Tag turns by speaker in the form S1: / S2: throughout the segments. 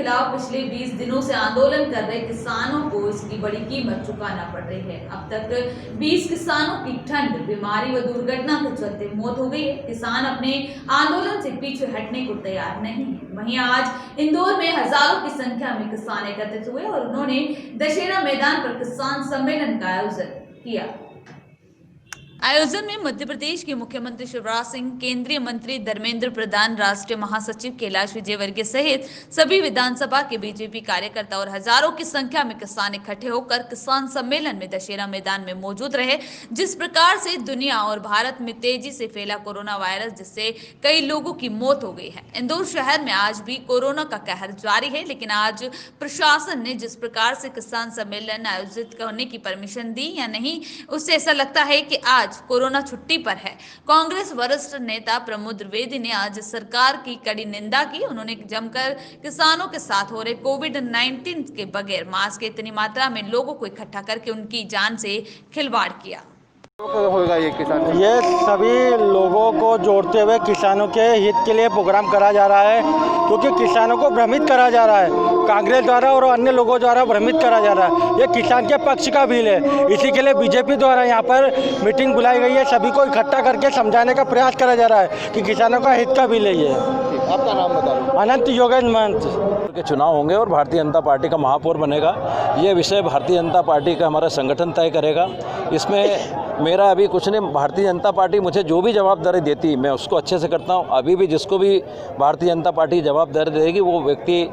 S1: खिलाफ पिछले 20 दिनों से आंदोलन कर रहे किसानों को इसकी बड़ी कीमत चुकाना पड़ रही है। अब तक 20 किसानों की ठंड, बीमारी व दुर्घटना के चलते मौत हो गई है। किसान अपने आंदोलन से पीछे हटने को तैयार नहीं है। वहीं आज इंदौर में हजारों की संख्या में किसान एकत्रित हुए और उन्होंने दशहरा मैदान पर किसान सम्मेलन का आयोजन किया। आयोजन में मध्य प्रदेश के मुख्यमंत्री शिवराज सिंह, केंद्रीय मंत्री धर्मेंद्र प्रधान, राष्ट्रीय महासचिव कैलाश विजयवर्गीय सहित सभी विधानसभा के बीजेपी कार्यकर्ता और हजारों की संख्या में किसान इकट्ठे होकर किसान सम्मेलन में दशहरा मैदान में मौजूद रहे। जिस प्रकार से दुनिया और भारत में तेजी से फैला कोरोना वायरस, जिससे कई लोगों की मौत हो गई है। इंदौर शहर में आज भी कोरोना का कहर जारी है, लेकिन आज प्रशासन ने जिस प्रकार से किसान सम्मेलन आयोजित करने की परमिशन दी या नहीं, उससे ऐसा लगता है कि आज कोरोना छुट्टी पर है। कांग्रेस वरिष्ठ नेता प्रमोद द्विवेदी ने आज सरकार की कड़ी निंदा की। उन्होंने जमकर किसानों के साथ हो रहे कोविड-19 के बगैर मास्क के इतनी मात्रा में लोगों को इकट्ठा करके उनकी जान से खिलवाड़ किया।
S2: होगा
S3: ये सभी लोगों को जोड़ते हुए किसानों के हित के लिए प्रोग्राम करा जा रहा है, क्योंकि किसानों को भ्रमित करा जा रहा है, कांग्रेस द्वारा और अन्य लोगों द्वारा भ्रमित करा जा रहा है। ये किसान के पक्ष का बिल है, इसी के लिए बीजेपी द्वारा यहाँ पर मीटिंग बुलाई गई है। सभी को इकट्ठा करके समझाने का प्रयास करा जा रहा है कि किसानों का हित का बिल है ये।
S2: आपका नाम बता दो।
S3: अनंत योगेश महंत
S4: के चुनाव होंगे और भारतीय जनता पार्टी का महापौर बनेगा। ये विषय भारतीय जनता पार्टी का हमारा संगठन तय करेगा। इसमें मेरा अभी कुछ नहीं। भारतीय जनता पार्टी मुझे जो भी जवाबदारी देती मैं उसको अच्छे से करता हूँ। अभी भी जिसको भी भारतीय जनता पार्टी जवाबदारी देगी वो व्यक्ति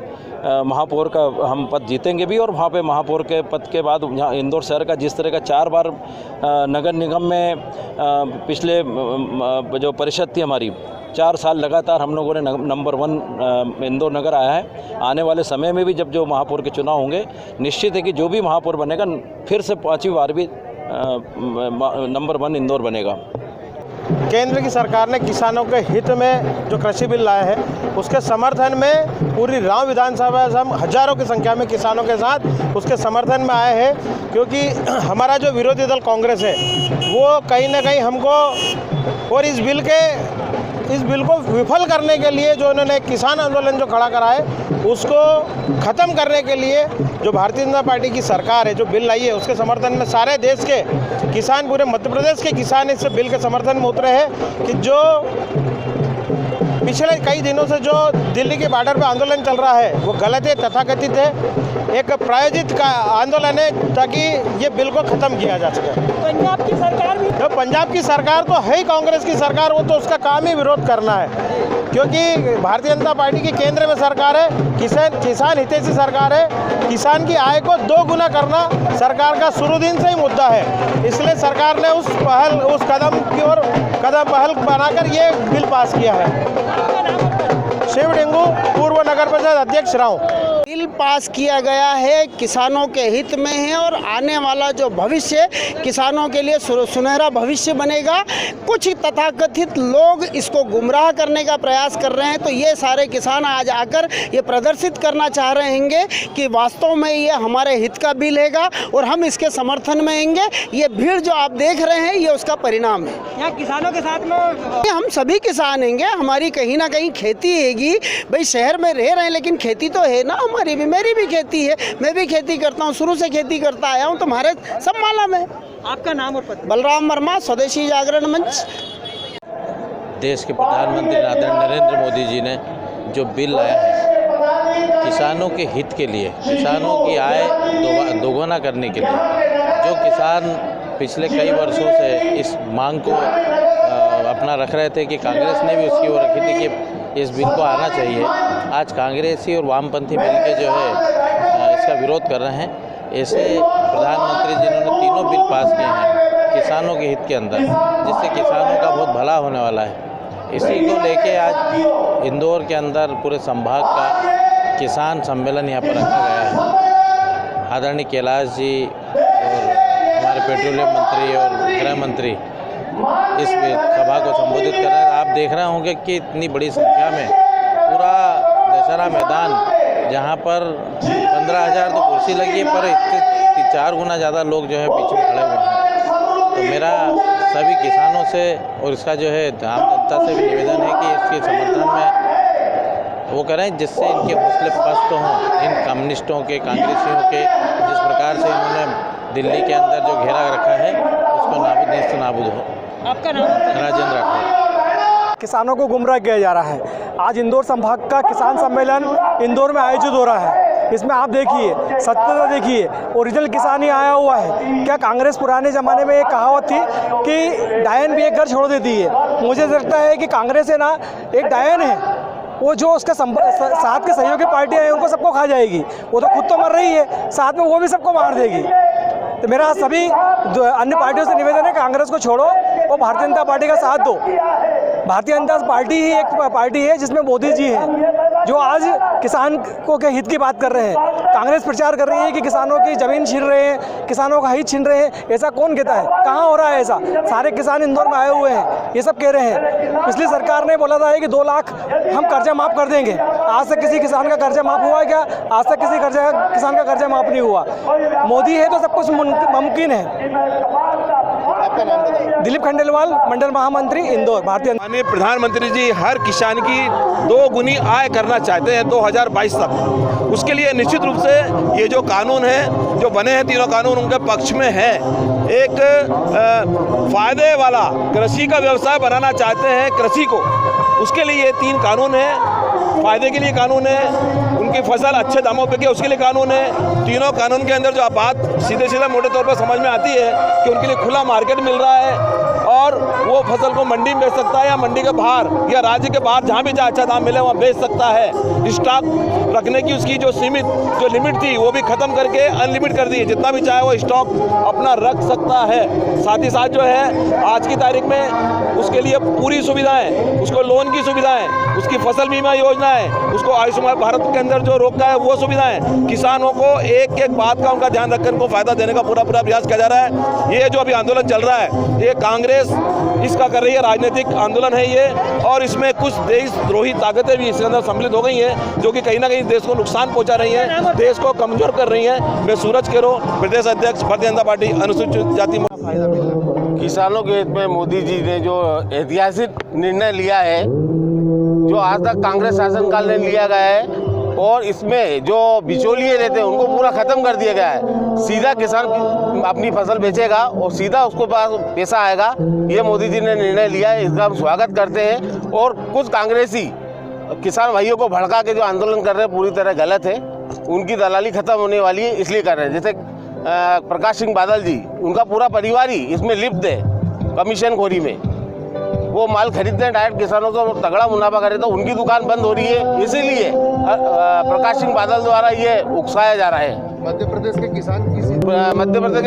S4: महापौर का हम पद जीतेंगे भी। और वहाँ पे महापौर के पद के बाद यहाँ इंदौर शहर का जिस तरह का 4 बार नगर निगम में पिछले जो परिषद थी हमारी 4 साल लगातार हम लोगों ने नंबर 1 इंदौर नगर आया है। आने वाले समय में भी जब जो महापौर के चुनाव होंगे, निश्चित है कि जो भी महापौर बनेगा फिर से 5वीं बार भी नंबर 1 इंदौर बनेगा।
S3: केंद्र की सरकार ने किसानों के हित में जो कृषि बिल लाया है उसके समर्थन में पूरी राव विधानसभा से हम हजारों की संख्या में किसानों के साथ उसके समर्थन में आए हैं, क्योंकि हमारा जो विरोधी दल कांग्रेस है वो कहीं ना कहीं हमको और इस बिल को विफल करने के लिए जो उन्होंने किसान आंदोलन जो खड़ा करा है उसको ख़त्म करने के लिए जो भारतीय जनता पार्टी की सरकार है जो बिल लाई है उसके समर्थन में सारे देश के किसान, पूरे मध्य प्रदेश के किसान इस बिल के समर्थन में उतरे हैं कि जो पिछले कई दिनों से जो दिल्ली के बॉर्डर पे आंदोलन चल रहा है वो गलत है, तथाकथित है, एक प्रायोजित का आंदोलन है ताकि ये बिल को ख़त्म किया जा सके। पंजाब की सरकार भी तो पंजाब की सरकार तो है ही कांग्रेस की सरकार, वो तो उसका काम ही विरोध करना है, क्योंकि भारतीय जनता पार्टी की केंद्र में सरकार है, किसान हितैषी सरकार है। किसान की आय को 2 गुना करना सरकार का शुरू दिन से ही मुद्दा है। इसलिए सरकार ने उस कदम की ओर पहल बनाकर ये बिल पास किया है। शिव डेंगू, पूर्व नगर परिषद अध्यक्ष राव।
S5: बिल पास किया गया है, किसानों के हित में है और आने वाला जो भविष्य किसानों के लिए सुनहरा भविष्य बनेगा। कुछ तथाकथित लोग इसको गुमराह करने का प्रयास कर रहे हैं, तो ये सारे किसान आज आकर ये प्रदर्शित करना चाह रहे हैं कि वास्तव में ये हमारे हित का बिल हैगा और हम इसके समर्थन में आएंगे। ये भीड़ जो आप देख रहे हैं ये उसका परिणाम है।
S3: यहाँ किसानों के साथ में
S5: हम सभी किसान हैंगे, हमारी कहीं ना कहीं खेती हैगी। भाई शहर में रह रहे हैं लेकिन खेती तो है ना, हमारी भी, मेरी भी खेती है, मैं भी खेती करता हूँ, शुरू से खेती करता आया हूँ, तो हमारे सब मालूम है।
S3: आपका नाम और पद?
S5: बलराम वर्मा, स्वदेशी जागरण मंच।
S6: देश के प्रधानमंत्री आदरणीय नरेंद्र मोदी जी ने जो बिल लाया है किसानों के हित के लिए, किसानों की आय दोगुना करने के लिए, जो किसान पिछले कई वर्षों से इस मांग को अपना रख रहे थे कि कांग्रेस ने भी उसकी ओर रखी थी कि इस बिल को आना चाहिए। आज कांग्रेसी और वामपंथी मिलकर जो है इसका विरोध कर रहे हैं। ऐसे प्रधानमंत्री जिन्होंने तीनों बिल पास किए हैं किसानों के हित के अंदर, जिससे किसानों का बहुत भला होने वाला है, इसी को लेके आज इंदौर के अंदर पूरे संभाग का किसान सम्मेलन यहाँ पर रखा गया है। आदरणीय कैलाश जी और हमारे पेट्रोलियम मंत्री और गृह मंत्री इस सभा को संबोधित कर रहे हैं। आप देख रहे होंगे कि इतनी बड़ी संख्या में पूरा दशहरा मैदान, जहाँ पर 15,000 तो कुर्सी लगी है, पर इससे 4 गुना ज़्यादा लोग जो है पीछे खड़े हुए हैं। तो मेरा सभी किसानों से और इसका जो है आम जनता से भी निवेदन है कि इसके समर्थन में वो करें जिससे इनके हौसले पस्त हों, इन कम्युनिस्टों के, कांग्रेसियों के। जिस प्रकार से इन्होंने दिल्ली के अंदर जो घेरा रखा है उसको नाबूद हो।
S7: आपका नाम?
S6: राजेंद्र राठौर।
S3: किसानों को गुमराह किया जा रहा है। आज इंदौर संभाग का किसान सम्मेलन इंदौर में आयोजित हो रहा है। इसमें आप देखिए, सत्यता देखिए, ओरिजिनल किसान ही आया हुआ है। क्या कांग्रेस पुराने ज़माने में एक कहावत थी कि डायन भी एक घर छोड़ देती है। मुझे लगता है कि कांग्रेस है ना, एक डायन है। वो जो उसका साथ के सहयोगी पार्टियाँ हैं उनको सबको खा जाएगी। वो तो खुद तो मर रही है, साथ में वो भी सबको मार देगी। तो मेरा सभी अन्य पार्टियों से निवेदन है, कांग्रेस को छोड़ो और भारतीय जनता पार्टी का साथ दो। भारतीय जनता पार्टी ही एक पार्टी है जिसमें मोदी जी हैं, जो आज किसान को के हित की बात कर रहे हैं। कांग्रेस प्रचार कर रही है कि किसानों की ज़मीन छीन रहे हैं, किसानों का हित छीन रहे हैं। ऐसा कौन कहता है? कहाँ हो रहा है ऐसा? सारे किसान इंदौर में आए हुए हैं, ये सब कह रहे हैं। पिछली सरकार ने बोला था कि 2 लाख हम कर्जा माफ़ कर देंगे। आज तक किसी किसान का कर्जा माफ़ हुआ क्या? आज तक किसी किसान का कर्जा माफ़ नहीं हुआ। मोदी है तो सब कुछ मुमकिन है।
S2: आपका नाम बताइए।
S3: दिलीप खंडेलवाल, मंडल महामंत्री, इंदौर, भारतीय।
S8: माननीय प्रधानमंत्री जी हर किसान की 2 गुनी आय करना चाहते हैं 2022 तक। उसके लिए निश्चित रूप से ये जो कानून है, जो बने हैं तीनों कानून, उनके पक्ष में है। एक फायदे वाला कृषि का व्यवसाय बनाना चाहते हैं कृषि को, उसके लिए ये 3 कानून है। फायदे के लिए कानून है, उनकी फसल अच्छे दामों पे के उसके लिए कानून है। तीनों कानून के अंदर जो बात सीधे मोटे तौर पर समझ में आती है कि उनके लिए खुला मार्केट मिल रहा है और वो फसल को मंडी में बेच सकता है या मंडी के बाहर या राज्य के बाहर जहाँ भी जहाँ अच्छा दाम मिले वहाँ बेच सकता है। स्टॉक रखने की उसकी जो लिमिट थी वो भी खत्म करके अनलिमिट कर दी है। जितना भी चाहे वो स्टॉक अपना रख सकता है। साथ ही साथ जो है आज की तारीख में उसके लिए पूरी सुविधाएं, उसको लोन की सुविधाएं, उसकी फसल बीमा योजना है, उसको आयुष्मान भारत के अंदर जो रोका है वो सुविधाएं, किसानों को एक एक बात का उनका ध्यान रखकर उनको फायदा देने का पूरा प्रयास किया जा रहा है। ये जो अभी आंदोलन चल रहा है ये कांग्रेस इसका कर रही है, राजनीतिक आंदोलन है ये, और इसमें कुछ देशद्रोही ताकतें भी इसके अंदर सम्मिलित हो गई हैं जो कि कहीं ना कहीं देश को नुकसान पहुंचा रही हैं, देश को कमजोर कर रही हैं। मैं सूरज केरो, प्रदेश अध्यक्ष भारतीय जनता पार्टी अनुसूचित जाति।
S9: किसानों के हित में मोदी जी ने जो ऐतिहासिक निर्णय लिया है, जो आज तक कांग्रेस शासनकाल में लिया गया है, और इसमें जो बिचौलिए रहते हैं उनको पूरा ख़त्म कर दिया गया है। सीधा किसान अपनी फसल बेचेगा और सीधा उसको पास पैसा आएगा। ये मोदी जी ने निर्णय लिया है, इसका हम स्वागत करते हैं। और कुछ कांग्रेसी किसान भाइयों को भड़का के जो आंदोलन कर रहे हैं पूरी तरह गलत है। उनकी दलाली खत्म होने वाली है, इसलिए कर रहे हैं। जैसे प्रकाश सिंह बादल जी, उनका पूरा परिवार ही इसमें लिप्त है कमीशन खोरी में। वो माल खरीदते हैं डायरेक्ट किसानों से, तगड़ा मुनाफा करे, तो उनकी दुकान बंद हो रही है। इसीलिए प्रकाश सिंह बादल द्वारा ये उकसाया जा रहा है।
S2: मध्य प्रदेश के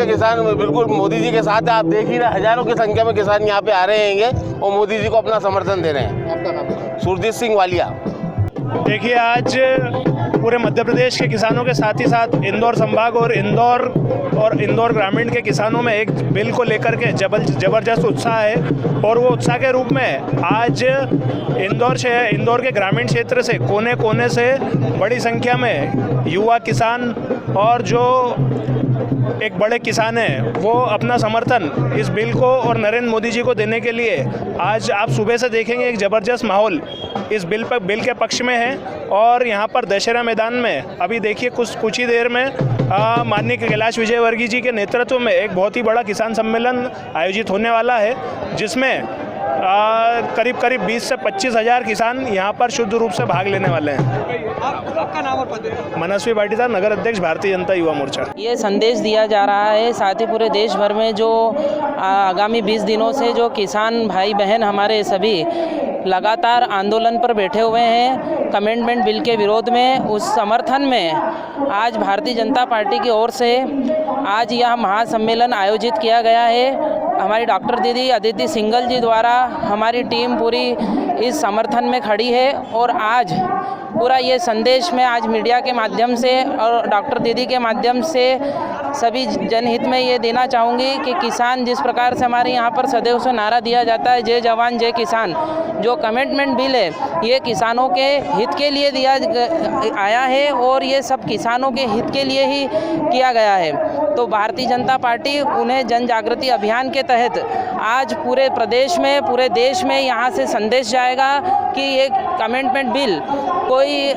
S2: किसान
S9: बिल्कुल मोदी जी के साथ है। आप देख ही रहे, हजारों की संख्या में किसान यहाँ पे आ रहे हैं और मोदी जी को अपना समर्थन दे रहे हैं।
S2: आपका नाम?
S9: सुरजीत सिंह वालिया।
S10: देखिए, आज पूरे मध्य प्रदेश के किसानों के साथ ही साथ इंदौर संभाग और इंदौर ग्रामीण के किसानों में एक बिल को लेकर के जबरदस्त उत्साह है। और वो उत्साह के रूप में आज इंदौर के ग्रामीण क्षेत्र से कोने कोने से बड़ी संख्या में युवा किसान और जो एक बड़े किसान हैं वो अपना समर्थन इस बिल को और नरेंद्र मोदी जी को देने के लिए आज आप सुबह से देखेंगे एक ज़बरदस्त माहौल इस बिल के पक्ष में है। और यहाँ पर दशहरा मैदान में अभी देखिए कुछ ही देर में माननीय कैलाश विजयवर्गीय जी के नेतृत्व में एक बहुत ही बड़ा किसान सम्मेलन आयोजित होने वाला है, जिसमें करीब 20 से 25 हज़ार किसान यहाँ पर शुद्ध रूप से भाग लेने वाले हैं।
S7: आपका नाम और पद?
S10: मनस्वी पाटीदार, नगर अध्यक्ष, भारतीय जनता युवा मोर्चा।
S11: ये संदेश दिया जा रहा है, साथ ही पूरे देश भर में जो आगामी 20 दिनों से जो किसान भाई बहन हमारे सभी लगातार आंदोलन पर बैठे हुए हैं कमेंटमेंट बिल के विरोध में, उस समर्थन में आज भारतीय जनता पार्टी की ओर से आज यह महासम्मेलन आयोजित किया गया है। हमारी डॉक्टर दीदी अदिति सिंगल जी द्वारा हमारी टीम पूरी इस समर्थन में खड़ी है। और आज पूरा ये संदेश मैं आज मीडिया के माध्यम से और डॉक्टर दीदी के माध्यम से सभी जनहित में ये देना चाहूँगी कि किसान जिस प्रकार से हमारे यहाँ पर सदैव से नारा दिया जाता है जय जवान जय किसान, जो कमिटमेंट बिल है ये किसानों के हित के लिए दिया आया है और ये सब किसानों के हित के लिए ही किया गया है। तो भारतीय जनता पार्टी उन्हें जन जागृति अभियान के तहत आज पूरे प्रदेश में, पूरे देश में यहाँ से संदेश जाएगा कि ये अमेंडमेंट बिल कोई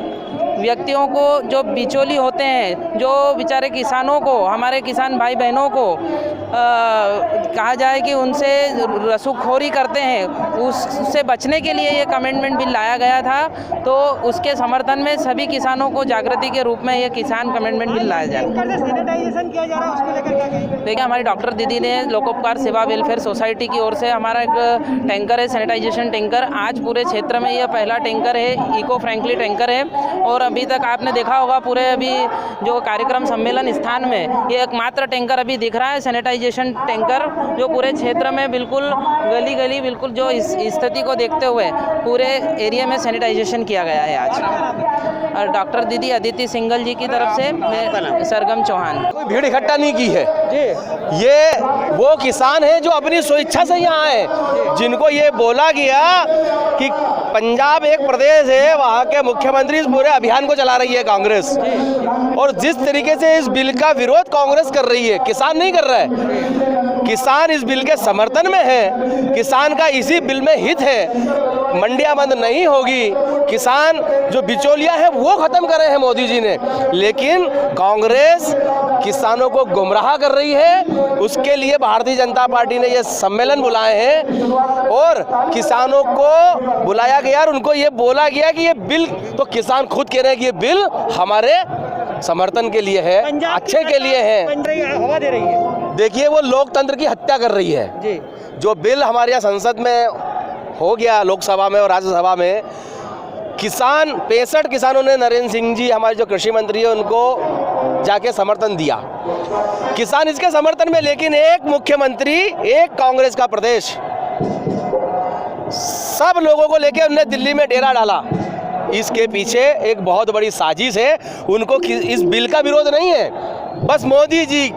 S11: व्यक्तियों को जो बिचौली होते हैं, जो बेचारे किसानों को, हमारे किसान भाई बहनों को कहा जाए कि उनसे रसूखोरी करते हैं, उससे बचने के लिए ये अमेंडमेंट बिल लाया गया था। तो उसके समर्थन में सभी किसानों को जागृति के रूप में ये किसान अमेंडमेंट बिल लाया जाए।
S5: सैनिटाइजेशन किया जा रहा है, उसको लेकर क्या कहेंगे?
S11: देखिए, हमारी डॉक्टर दीदी ने लोकोपकार सेवा वेलफेयर सोसाइटी की ओर से हमारा एक टैंकर है, सैनिटाइजेशन टैंकर। आज पूरे क्षेत्र में यह पहला टैंकर है, इको फ्रेंडली टैंकर है। और अभी तक आपने देखा होगा पूरे अभी जो कार्यक्रम सम्मेलन स्थान में ये एकमात्र टैंकर अभी दिख रहा है, सैनिटाइजेशन टैंकर, जो पूरे क्षेत्र में बिल्कुल गली गली बिल्कुल जो इस स्थिति को देखते हुए पूरे एरिया में सैनिटाइजेशन किया गया है आज। और डॉक्टर दीदी अदिति सिंगल जी की तरफ से मैं सरगम चौहान।
S3: कोई भीड़ इकट्ठा नहीं की है ये वो किसान हैं जो अपनी स्वेच्छा से यहाँ आए, जिनको ये बोला गया कि पंजाब एक प्रदेश है, वहाँ के मुख्यमंत्री इस पूरे अभियान को चला रही है कांग्रेस। और जिस तरीके से इस बिल का विरोध कांग्रेस कर रही है, किसान नहीं कर रहा है। किसान इस बिल के समर्थन में है, किसान का इसी बिल में हित है। मंडियां बंद नहीं होगी, किसान जो बिचौलिया है वो खत्म कर रहे हैं मोदी जी ने, लेकिन कांग्रेस किसानों को गुमराह कर रही है। उसके लिए भारतीय जनता पार्टी ने ये सम्मेलन बुलाए हैं और किसानों को बुलाया गया और उनको ये बोला गया कि ये बिल, तो किसान खुद कह रहे हैं कि ये बिल हमारे समर्थन के लिए है, अच्छे के लिए है।
S5: हवा दे रही है।
S3: देखिए, वो लोकतंत्र की हत्या कर रही है
S5: जी।
S3: जो बिल हमारे यहाँ संसद में हो गया, लोकसभा में और राज्यसभा में, किसान 65 किसानों ने, नरेंद्र सिंह जी हमारे जो कृषि मंत्री है, उनको जाके समर्थन दिया। किसान इसके समर्थन में, लेकिन एक मुख्यमंत्री, एक कांग्रेस का प्रदेश, सब लोगों को लेके उन्होंने दिल्ली में डेरा डाला। इसके पीछे एक बहुत बड़ी साजिश है। उनको इस बिल का विरोध नहीं है, बस मोदी जी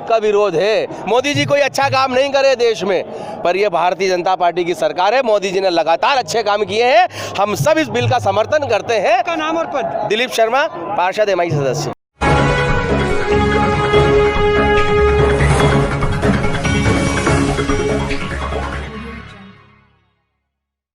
S3: का विरोध है। मोदी जी कोई अच्छा काम नहीं करे देश में, पर यह भारतीय जनता पार्टी की सरकार है। मोदी जी ने लगातार अच्छे काम किए हैं, हम सब इस बिल का समर्थन करते हैं।
S5: का नाम और पद?
S3: दिलीप शर्मा, पार्षद MI सदस्य।